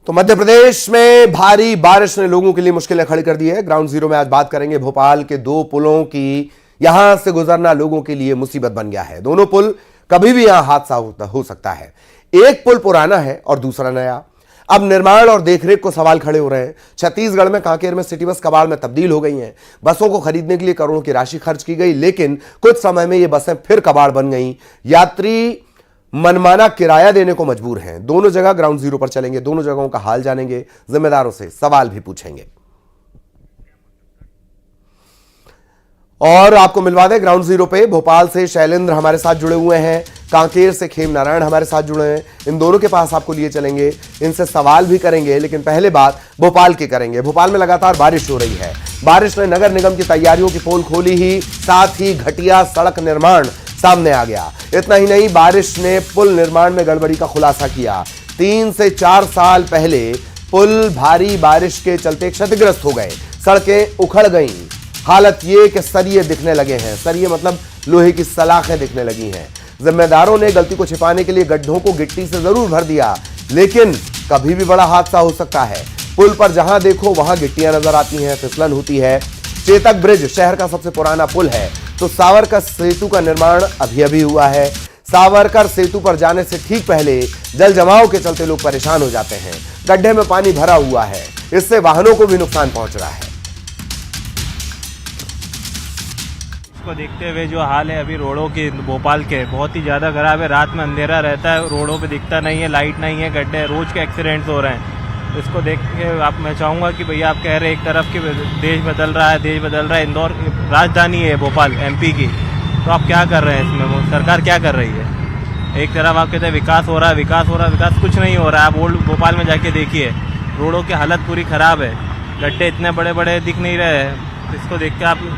तो मध्य प्रदेश में भारी बारिश ने लोगों के लिए मुश्किलें खड़ी कर दी है। ग्राउंड जीरो में आज बात करेंगे भोपाल के दो पुलों की। यहां से गुजरना लोगों के लिए मुसीबत बन गया है। दोनों पुल कभी भी यहां हादसा हो सकता है। एक पुल पुराना है और दूसरा नया। अब निर्माण और देखरेख को सवाल खड़े हो रहे हैं। छत्तीसगढ़ में कांकेर में सिटी बस कबाड़ में तब्दील हो गई हैं। बसों को खरीदने के लिए करोड़ों की राशि खर्च की गई, लेकिन कुछ समय में ये बसें फिर कबाड़ बन गई। यात्री मनमाना किराया देने को मजबूर हैं। दोनों जगह ग्राउंड जीरो पर चलेंगे, दोनों जगहों का हाल जानेंगे, जिम्मेदारों से सवाल भी पूछेंगे। और आपको मिलवा दें ग्राउंड जीरो पे भोपाल से शैलेंद्र हमारे साथ जुड़े हुए हैं, कांकेर से खेम नारायण हमारे साथ जुड़े हैं। इन दोनों के पास आपको लिए चलेंगे, इनसे सवाल भी करेंगे, लेकिन पहले बात भोपाल की करेंगे। भोपाल में लगातार बारिश हो रही है। बारिश ने नगर निगम की तैयारियों की पोल खोली ही, साथ ही घटिया सड़क निर्माण सामने आ गया। इतना ही नहीं, बारिश ने पुल निर्माण में गड़बड़ी का खुलासा किया। 3 से 4 साल पहले पुल भारी बारिश के चलते क्षतिग्रस्त हो गए, सड़कें उखड़ गईं। हालत ये कि सरिये दिखने लगे हैं। सरिये मतलब लोहे की सलाखें दिखने लगी हैं। जिम्मेदारों ने गलती को छिपाने के लिए गड्ढों को गिट्टी से जरूर भर दिया, लेकिन कभी भी बड़ा हादसा हो सकता है। पुल पर जहां देखो वहां गिट्टियां नजर आती हैं, फिसलन होती है। चेतक ब्रिज शहर का सबसे पुराना पुल है, तो सावरकर सेतु का निर्माण अभी हुआ है। सावरकर सेतु पर जाने से ठीक पहले जल जमाव के चलते लोग परेशान हो जाते हैं। गड्ढे में पानी भरा हुआ है, इससे वाहनों को भी नुकसान पहुंच रहा है। को देखते हुए जो हाल है अभी रोडों के भोपाल के, बहुत ही ज़्यादा खराब है। रात में अंधेरा रहता है, रोडों पे दिखता नहीं है, लाइट नहीं है, गड्ढे, रोज के एक्सीडेंट्स हो रहे हैं। इसको देख के मैं चाहूँगा कि भैया आप कह रहे हैं एक तरफ कि देश बदल रहा है, इंदौर राजधानी है भोपाल एमपी की, तो आप क्या कर रहे हैं इसमें? सरकार क्या कर रही है? एक तरफ आप कहते हैं विकास हो रहा है, विकास कुछ नहीं हो रहा है। आप ओल्ड भोपाल में जाके देखिए, रोडों की हालत पूरी ख़राब है, गड्ढे इतने बड़े बड़े दिख नहीं रहे हैं। इसको देख के आप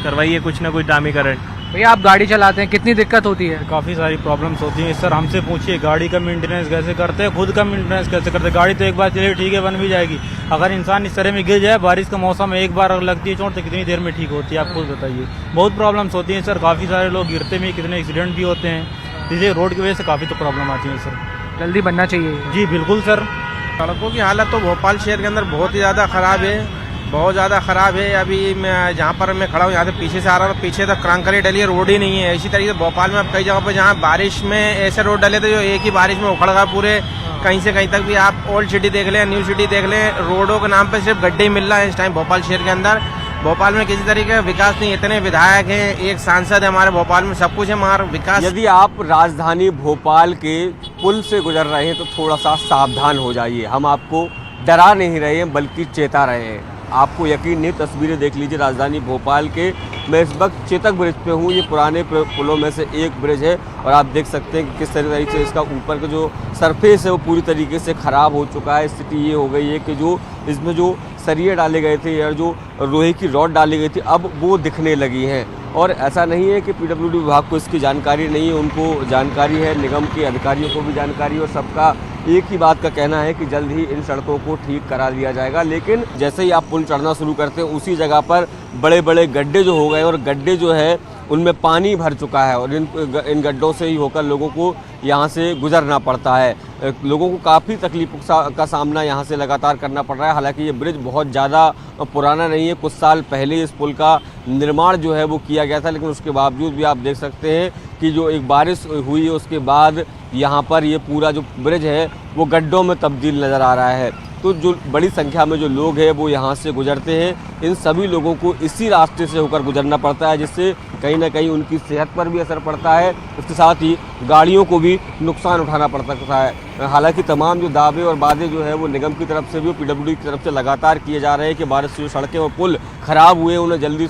करवाइए कुछ ना कुछ डामीकरण। भैया आप गाड़ी चलाते हैं, कितनी दिक्कत होती है? काफ़ी सारी प्रॉब्लम्स होती हैं सर। हमसे पूछिए गाड़ी का मेंटेनेंस कैसे करते हैं, खुद का मेंटेनेंस कैसे करते हैं। गाड़ी तो एक बार चलिए ठीक है, बन भी जाएगी। अगर इंसान इस तरह में गिर जाए, बारिश का मौसम है, एक बार अगर लगती है चोट तो कितनी देर में ठीक होती है, आप खुद बताइए। बहुत प्रॉब्लम्स होती हैं सर, काफ़ी सारे लोग गिरते भी, कितने एक्सीडेंट भी होते हैं। इसलिए रोड की वजह से काफ़ी तो प्रॉब्लम आती है सर। जल्दी बनना चाहिए। जी बिल्कुल सर। सड़कों की हालत तो भोपाल शहर के अंदर बहुत ही ज़्यादा ख़राब है, बहुत ज़्यादा ख़राब है। अभी मैं जहाँ पर मैं खड़ा हूँ, यहाँ से पीछे से आ रहा हूँ, पीछे तक क्रांकरी डली है, रोड ही नहीं है। इसी तरीके से भोपाल में अब कई जगहों पर जहाँ बारिश में ऐसे रोड डले थे जो एक ही बारिश में उखड़ गए पूरे। कहीं से कहीं तक भी आप ओल्ड सिटी देख लें, न्यू सिटी देख लें, रोडों के नाम पर सिर्फ गड्ढे ही मिल रहा है इस टाइम भोपाल शहर के अंदर। भोपाल में किसी तरीके का विकास नहीं। इतने विधायक हैं, एक सांसद है हमारे भोपाल में, सब कुछ है हमारा विकास। यदि आप राजधानी भोपाल के पुल से गुजर रहे हैं तो थोड़ा सा सावधान हो जाइए। हम आपको डरा नहीं रहे हैं, बल्कि चेता रहे हैं। आपको यकीन नहीं, तस्वीरें देख लीजिए राजधानी भोपाल के। मैं इस वक्त चेतक ब्रिज पे हूँ। ये पुराने पुलों में से एक ब्रिज है और आप देख सकते हैं कि किस तरीके से इसका ऊपर का जो सरफेस है वो पूरी तरीके से ख़राब हो चुका है। स्थिति ये हो गई है कि जो इसमें जो सरिये डाले गए थे या जो लोहे की रॉड डाली गई थी, अब वो दिखने लगी हैं। और ऐसा नहीं है कि पीडब्ल्यूडी विभाग को इसकी जानकारी नहीं है, उनको जानकारी है, निगम के अधिकारियों को भी जानकारी, और सबका एक ही बात का कहना है कि जल्द ही इन सड़कों को ठीक करा दिया जाएगा। लेकिन जैसे ही आप पुल चढ़ना शुरू करते हैं, उसी जगह पर बड़े बड़े गड्ढे जो हो गए, और गड्ढे जो है उनमें पानी भर चुका है, और इन गड्ढों से ही होकर लोगों को यहाँ से गुजरना पड़ता है। लोगों को काफ़ी तकलीफों का सामना यहाँ से लगातार करना पड़ रहा है। हालांकि ये ब्रिज बहुत ज़्यादा पुराना नहीं है, कुछ साल पहले इस पुल का निर्माण जो है वो किया गया था, लेकिन उसके बावजूद भी आप देख सकते हैं कि जो एक बारिश हुई है उसके बाद यहाँ पर ये पूरा जो ब्रिज है वो गड्ढों में तब्दील नज़र आ रहा है। तो जो बड़ी संख्या में जो लोग हैं वो यहाँ से गुजरते हैं। इन सभी लोगों को इसी रास्ते से होकर गुजरना पड़ता है, जिससे कहीं ना कहीं उनकी सेहत पर भी असर पड़ता है, उसके साथ ही गाड़ियों को भी नुकसान उठाना पड़ता है। हालांकि तमाम जो दावे और वादे जो है वो निगम की तरफ से भी, पीडब्ल्यूडी की तरफ से लगातार किए जा रहे हैं कि बारिश से जो सड़कें और पुल ख़राब हुए उन्हें जल्दी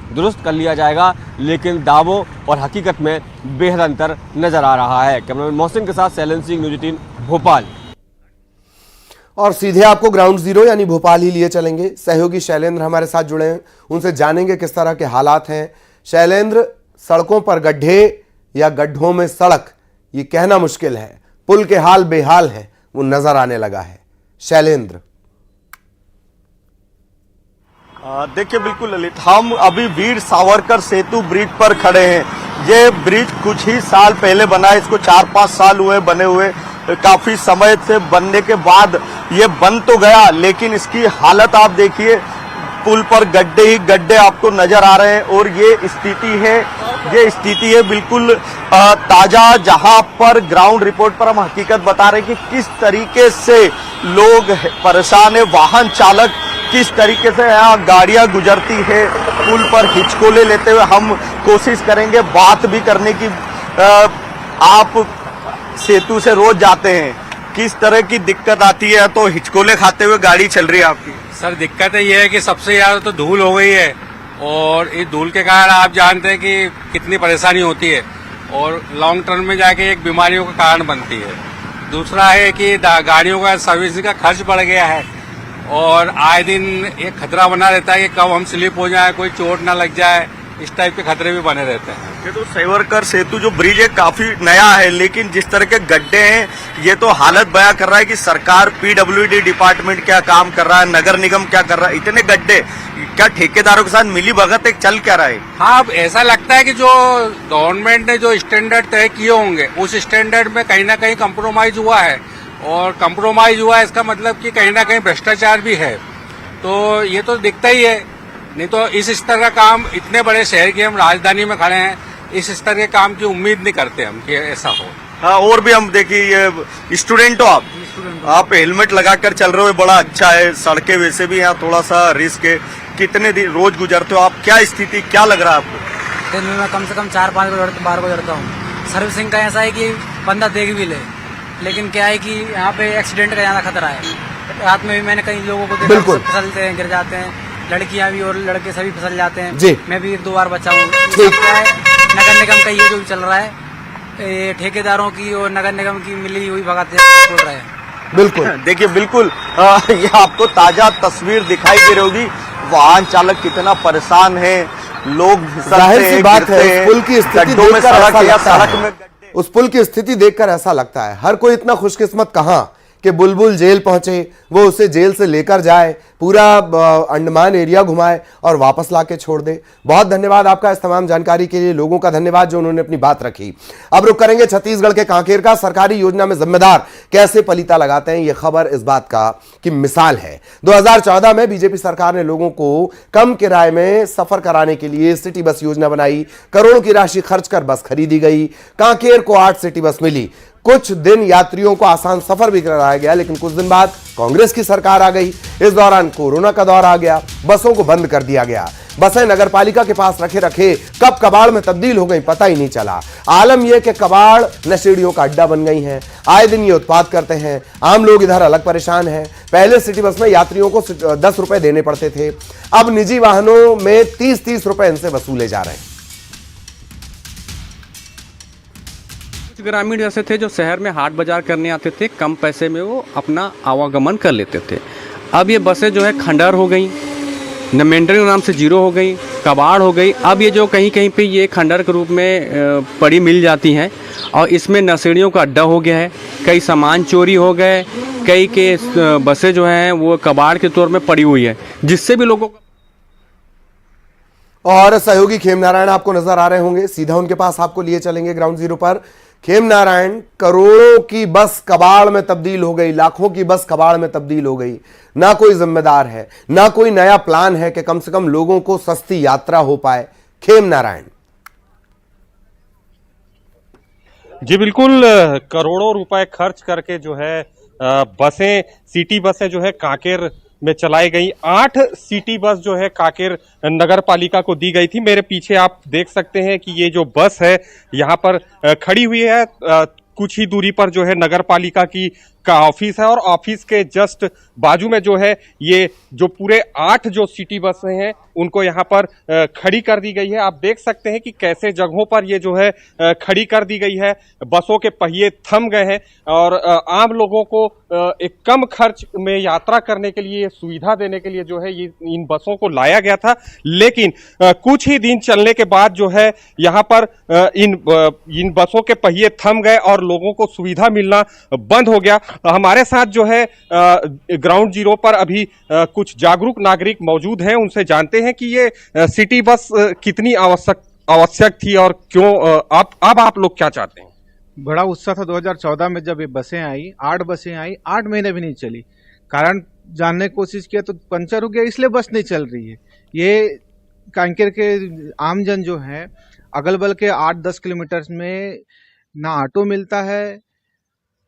दुरुस्त कर लिया जाएगा, लेकिन दावों और हकीकत में बेहद अंतर नज़र आ रहा है। कैमरामैन मोहसिन के साथ शैलेंद्र सिंह, न्यूज़ 18 भोपाल। और सीधे आपको ग्राउंड जीरो यानी भोपाल ही लिए चलेंगे। सहयोगी शैलेंद्र हमारे साथ जुड़े हैं, उनसे जानेंगे किस तरह के हालात हैं। शैलेंद्र, सड़कों पर गड्ढे या गड्ढों में सड़क, ये कहना मुश्किल है, पुल के हाल बेहाल है, वो नजर आने लगा है। शैलेंद्र, देखिए बिल्कुल ललित, हम अभी वीर सावरकर सेतु ब्रिज पर खड़े हैं। ये ब्रिज कुछ ही साल पहले बना है, इसको 4-5 साल हुए बने हुए। काफी समय से बनने के बाद ये बन तो गया, लेकिन इसकी हालत आप देखिए, पुल पर गड्ढे ही गड्ढे आपको नजर आ रहे हैं। और ये स्थिति है बिल्कुल ताजा, जहां पर ग्राउंड रिपोर्ट पर हम हकीकत बता रहे हैं कि किस तरीके से लोग परेशान है, वाहन चालक किस तरीके से यहाँ गाड़ियां गुजरती है पुल पर हिचकोले लेते हुए। हम कोशिश करेंगे बात भी करने की। आप सेतु से रोज जाते हैं, किस तरह की दिक्कत आती है? तो हिचकोले खाते हुए गाड़ी चल रही है आपकी। सर दिक्कत ये है कि सबसे ज्यादा तो धूल हो गई है, और इस धूल के कारण आप जानते हैं कि कितनी परेशानी होती है, और लॉन्ग टर्म में जाके एक बीमारियों का कारण बनती है। दूसरा है कि गाड़ियों का सर्विसिंग का खर्च बढ़ गया है, और आए दिन एक खतरा बना रहता है कि कब हम स्लिप हो जाए, कोई चोट ना लग जाए, इस टाइप के खतरे भी बने रहते हैं। ये तो सावरकर सेतु जो ब्रिज है काफी नया है, लेकिन जिस तरह के गड्ढे हैं ये तो हालत बयां कर रहा है कि सरकार पीडब्ल्यूडी डिपार्टमेंट क्या काम कर रहा है, नगर निगम क्या कर रहा है। इतने गड्ढे, क्या ठेकेदारों के साथ मिली भगत एक चल क्या रहा है? हाँ, अब ऐसा लगता है कि जो गवर्नमेंट ने जो स्टैंडर्ड तय किए होंगे उस स्टैंडर्ड में कहीं ना कहीं कंप्रोमाइज हुआ है, और कंप्रोमाइज हुआ है इसका मतलब कि कहीं ना कहीं भ्रष्टाचार भी है। तो ये तो दिखता ही है, नहीं तो इस स्तर का काम, इतने बड़े शहर की हम राजधानी में खड़े हैं, इस स्तर के काम की उम्मीद नहीं करते हम कि ऐसा हो। हाँ, और भी हम देखिए, ये स्टूडेंट हो आप हेलमेट लगाकर चल रहे हो, बड़ा अच्छा है। सड़कें वैसे भी यहाँ थोड़ा सा रिस्क है। कितने दिन रोज गुजरते हो आप? क्या स्थिति, क्या लग रहा है आपको? दिन में मैं कम से कम 4-5 बार गुजरता हूँ। सर्विसिंग का ऐसा है कि बंदा देख भी ले, लेकिन क्या है कि यहाँ पे एक्सीडेंट का ज्यादा खतरा है। रात में भी मैंने कई लोगों को देखा, फिसलते हैं, गिर जाते हैं, लड़कियां भी और लड़के सभी फिसल जाते हैं जी। मैं भी 1-2 बार बचा हूँ। क्या है, नगर निगम का ये जो चल रहा है, ये ठेकेदारों की और नगर निगम की मिली हुई भगत बोल रहे हैं। बिल्कुल देखिए, बिल्कुल ये आपको ताजा तस्वीर दिखाई दे रही होगी। वाहन चालक कितना परेशान है, लोग जाहिर सी बात है, उस पुल की स्थिति देखकर ऐसा लगता है, उस पुल की स्थिति देखकर ऐसा लगता है हर कोई इतना खुशकिस्मत कहां कि बुलबुल जेल पहुंचे, वो उसे जेल से लेकर जाए, पूरा अंडमान एरिया घुमाए और वापस लाके छोड़ दे। बहुत धन्यवाद आपका इस तमाम जानकारी के लिए, लोगों का धन्यवाद जो उन्होंने अपनी बात रखी। अब रुक करेंगे छत्तीसगढ़ के कांकेर का। सरकारी योजना में जिम्मेदार कैसे पलीता लगाते हैं, यह खबर इस बात का की मिसाल है। 2014 में बीजेपी सरकार ने लोगों को कम किराए में सफर कराने के लिए सिटी बस योजना बनाई। करोड़ों की राशि खर्च कर बस खरीदी गई। कांकेर को 8 सिटी बस मिली। कुछ दिन यात्रियों को आसान सफर भी कराया गया, लेकिन कुछ दिन बाद कांग्रेस की सरकार आ गई। इस दौरान कोरोना का दौर आ गया, बसों को बंद कर दिया गया। बसें नगरपालिका के पास रखे कब कबाड़ में तब्दील हो गई पता ही नहीं चला। आलम यह कि कबाड़ नशेड़ियों का अड्डा बन गई हैं। आए दिन ये उत्पाद करते हैं। आम लोग इधर अलग परेशान हैं। पहले सिटी बस में यात्रियों को 10 रुपए देने पड़ते थे, अब निजी वाहनों में 30-30 रुपए इनसे वसूले जा रहे हैं। ग्रामीण ऐसे थे जो शहर में हाट बाजार करने आते थे, कम पैसे में वो अपना आवागमन कर लेते थे। अब ये बसें जो है खंडहर हो गई, मेंटेनेंस नाम से जीरो हो गई, कबाड़ हो गई। अब ये जो कहीं कहीं पे ये खंडहर के रूप में पड़ी मिल जाती हैं, और इसमें नशेड़ियों का अड्डा हो गया है। कई सामान चोरी हो गए, कई के बसें जो हैं वो कबाड़ के तौर में पड़ी हुई है, जिससे भी लोगों को। और सहयोगी खेमनारायण आपको नजर आ रहे होंगे, सीधा उनके पास आपको लिए चलेंगे ग्राउंड जीरो पर। खेमनारायण, करोड़ों की बस कबाड़ में तब्दील हो गई, लाखों की बस कबाड़ में तब्दील हो गई। ना कोई जिम्मेदार है, ना कोई नया प्लान है कि कम से कम लोगों को सस्ती यात्रा हो पाए। खेमनारायण जी बिल्कुल, करोड़ों रुपए खर्च करके जो है बसें, सिटी बसें जो है कांकेर में चलाई गई। 8 सिटी बस जो है कांकेर नगर पालिका को दी गई थी। मेरे पीछे आप देख सकते हैं कि ये जो बस है यहाँ पर खड़ी हुई है। कुछ ही दूरी पर जो है नगर पालिका का ऑफिस है, और ऑफिस के जस्ट बाजू में जो है ये जो पूरे 8 जो सिटी बसें हैं उनको यहाँ पर खड़ी कर दी गई है। आप देख सकते हैं कि कैसे जगहों पर ये जो है खड़ी कर दी गई है। बसों के पहिए थम गए हैं, और आम लोगों को एक कम खर्च में यात्रा करने के लिए, सुविधा देने के लिए जो है ये इन बसों को लाया गया था। लेकिन कुछ ही दिन चलने के बाद जो है यहाँ पर इन बसों के पहिए थम गए और लोगों को सुविधा मिलना बंद हो गया। हमारे साथ जो है ग्राउंड जीरो पर अभी कुछ जागरूक नागरिक मौजूद हैं, उनसे जानते हैं कि ये सिटी बस कितनी आवश्यक थी और क्यों। अब आप लोग क्या चाहते हैं? बड़ा उत्साह था 2014 में जब ये बसें आई, 8 बसें आई, 8 महीने भी नहीं चली। कारण जानने की कोशिश किया तो पंचर हो गया, इसलिए बस नहीं चल रही है। ये कांकेर के आमजन जो है, अगल बगल के 8-10 किलोमीटर में ना ऑटो मिलता है,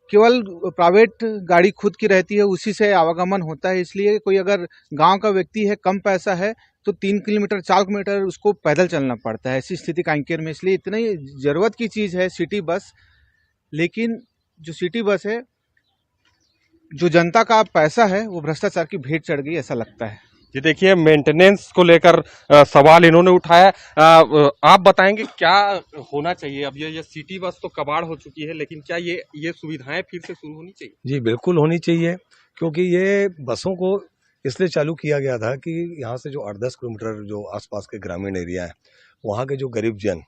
केवल प्राइवेट गाड़ी खुद की रहती है, उसी से आवागमन होता है। इसलिए कोई अगर गांव का व्यक्ति है, कम पैसा है, तो 3 किलोमीटर 4 किलोमीटर उसको पैदल चलना पड़ता है। ऐसी स्थिति कांकेर में, इसलिए इतनी ज़रूरत की चीज़ है सिटी बस। लेकिन जो सिटी बस है, जो जनता का पैसा है, वो भ्रष्टाचार की भेंट चढ़ गई, ऐसा लगता है। जी देखिए, मेंटेनेंस को लेकर सवाल इन्होंने उठाया। आप बताएंगे क्या होना चाहिए? अब ये सिटी बस तो कबाड़ हो चुकी है, लेकिन क्या ये सुविधाएं फिर से शुरू होनी चाहिए? जी बिल्कुल होनी चाहिए, क्योंकि ये बसों को इसलिए चालू किया गया था कि यहाँ से जो 8-10 किलोमीटर जो आसपास के ग्रामीण एरिया है, वहाँ के जो गरीब जन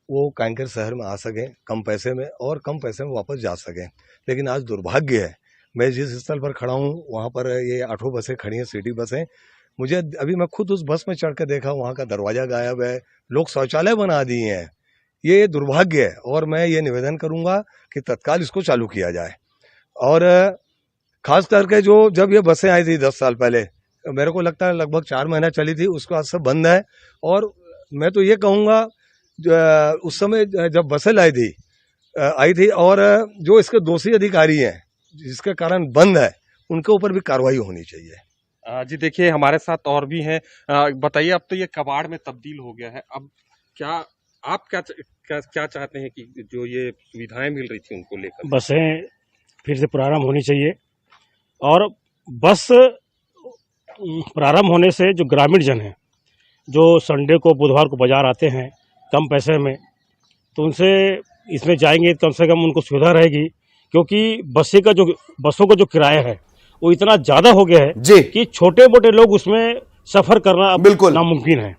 वो कांकेर शहर में आ सकें कम पैसे में, और कम पैसे में वापस जा सकें। लेकिन आज दुर्भाग्य है, मैं जिस स्थल पर खड़ा हूँ वहाँ पर ये 8 बसें खड़ी हैं, सिटी बसें। मुझे अभी मैं खुद उस बस में चढ़ कर देखा, वहाँ का दरवाज़ा गायब है, लोग शौचालय बना दिए हैं। ये दुर्भाग्य है, और मैं ये निवेदन करूँगा कि तत्काल इसको चालू किया जाए। और ख़ास करके जो जब ये बसें आई थी 10 साल पहले, मेरे को लगता है लगभग 4 महीना चली थी, उसके बाद से बंद है। और मैं तो ये कहूँगा, उस समय जब बसें आई थी और जो इसके दोषी अधिकारी हैं जिसके कारण बंद है, उनके ऊपर भी कार्रवाई होनी चाहिए। जी देखिए, हमारे साथ और भी हैं। बताइए, अब तो ये कबाड़ में तब्दील हो गया है, अब आप क्या चाहते हैं कि जो ये सुविधाएं मिल रही थी उनको लेकर? बसें फिर से प्रारंभ होनी चाहिए, और बस प्रारंभ होने से जो ग्रामीण जन हैं, जो संडे को बुधवार को बाजार आते हैं कम पैसे में, तो उनसे इसमें जाएंगे, कम से कम उनको सुविधा रहेगी। क्योंकि बसों का जो किराया है वो इतना ज़्यादा हो गया है कि छोटे मोटे लोग उसमें सफ़र करना बिल्कुल नामुमकिन है।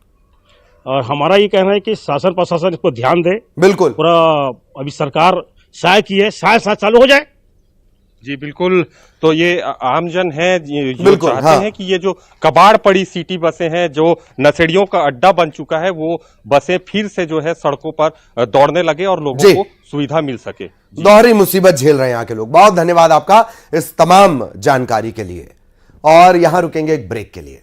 और हमारा ये कहना है कि शासन प्रशासन इस पर ध्यान दे। बिल्कुल, पूरा अभी सरकार सहाय की है, सहाय चालू हो जाए। जी बिल्कुल, तो ये आमजन है जो चाहते हैं कि ये जो कबाड़ पड़ी सिटी बसें हैं, जो नशेड़ियों का अड्डा बन चुका है, वो बसें फिर से जो है सड़कों पर दौड़ने लगे और लोगों को सुविधा मिल सके। दोहरी मुसीबत झेल रहे हैं यहाँ के लोग। बहुत धन्यवाद आपका इस तमाम जानकारी के लिए, और यहां रुकेंगे एक ब्रेक के लिए।